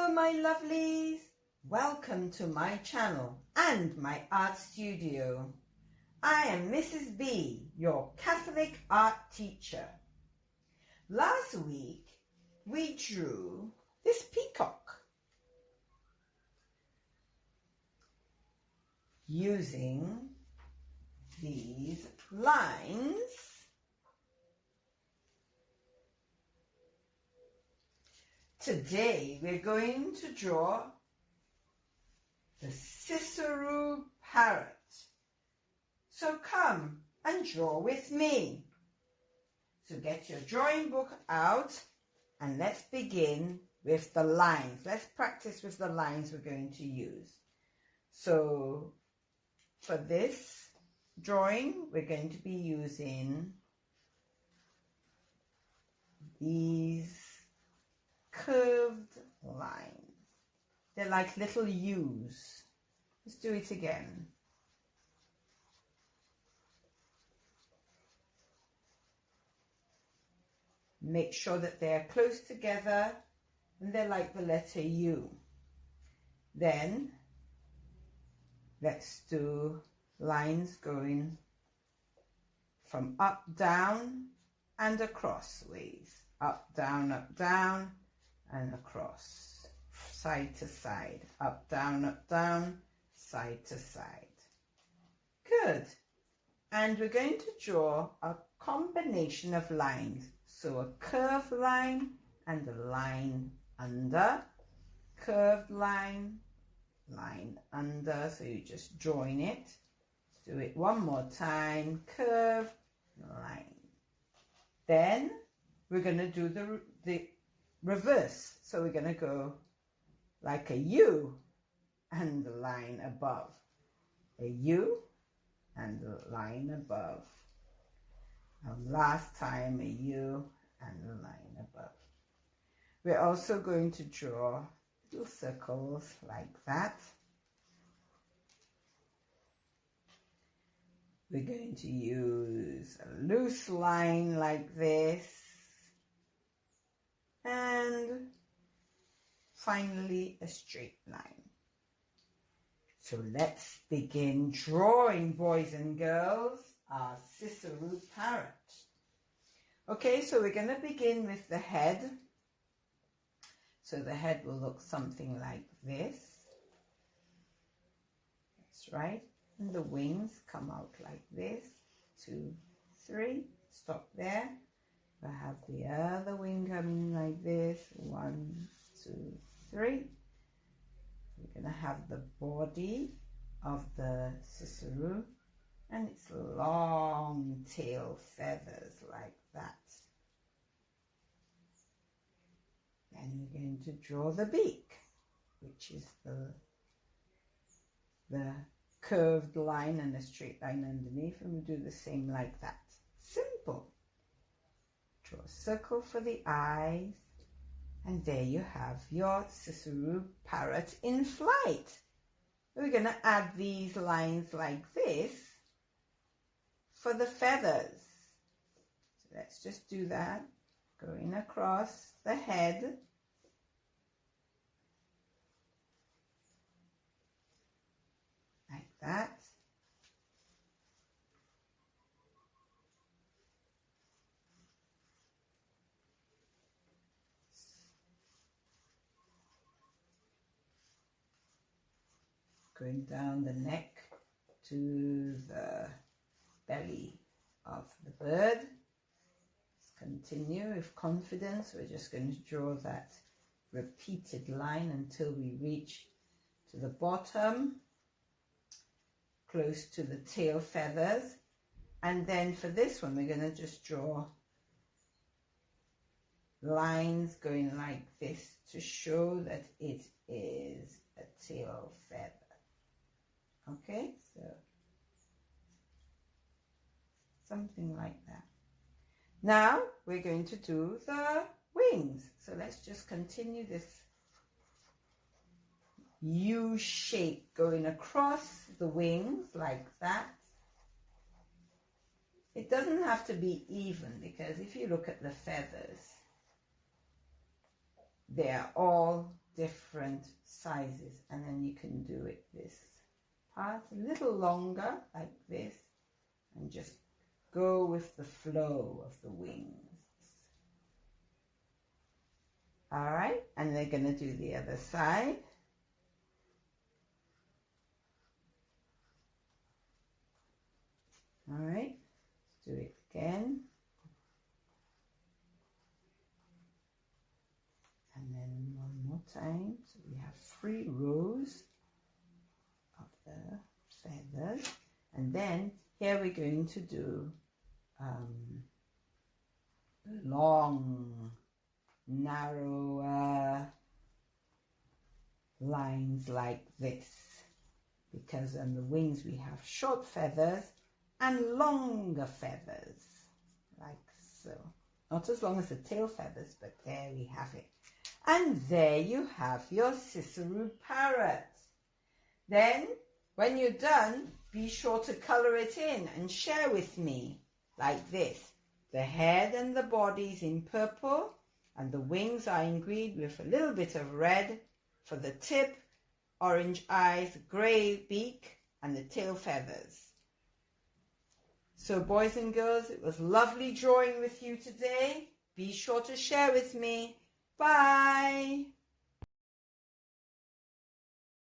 Hello my lovelies, welcome to my channel and my art studio. I am Mrs. B, your Catholic art teacher. Last week we drew this peacock using these lines. Today we're going to draw the Sisserou Parrot. So come and draw with me. So get your drawing book out and let's begin with the lines. Let's practice with the lines we're going to use. So for this drawing we're going to be using these curved lines. They're like little U's. Let's do it again. Make sure that they're close together and they're like the letter U. Then let's do lines going from up, down and across ways. Up, down, and across, side to side, up, down, side to side. Good. And we're going to draw a combination of lines. So a curved line and a line under, curved line, line under. So you just join it. Let's do it one more time. Curved line. Then we're going to do the reverse. So we're going to go like a U and the line above. A U and the line above. And last time a U and the line above. We're also going to draw little circles like that. We're going to use a loose line like this. And finally a straight line. So let's begin drawing, boys and girls, our Sisserou Parrot. Okay, so we're going to begin with the head. So the head will look something like this. That's right. And the wings come out like this. 2, 3. Stop there. I have the other wing coming like this. 1, 2, 3. We're going to have the body of the Sisserou and its long tail feathers like that. Then we're going to draw the beak, which is the curved line and a straight line underneath, and we'll do the same like that. Simple. Draw a circle for the eyes, and there you have your Sisserou Parrot in flight. We're going to add these lines like this for the feathers. So let's just do that, going across the head. Like that. Going down the neck to the belly of the bird. Let's continue with confidence. We're just going to draw that repeated line until we reach to the bottom, close to the tail feathers. And then for this one, we're going to just draw lines going like this to show that it is a tail feather. Okay, so something like that. Now we're going to do the wings. So let's just continue this U shape going across the wings like that. It doesn't have to be even, because if you look at the feathers, they are all different sizes, and then you can do it this part a little longer like this, and just go with the flow of the wings. All right, and they're going to do the other side. All right, let's do it again. And then one more time. So we have 3 rows of the feathers. And then here we're going to do long, narrow lines like this. Because on the wings we have short feathers and longer feathers, like so. Not as long as the tail feathers, but there we have it. And there you have your Sisserou parrot. Then, when you're done, be sure to colour it in and share with me, like this. The head and the body's in purple, and the wings are in green with a little bit of red for the tip, orange eyes, grey beak, and the tail feathers. So boys and girls, it was lovely drawing with you today. Be sure to share with me. Bye.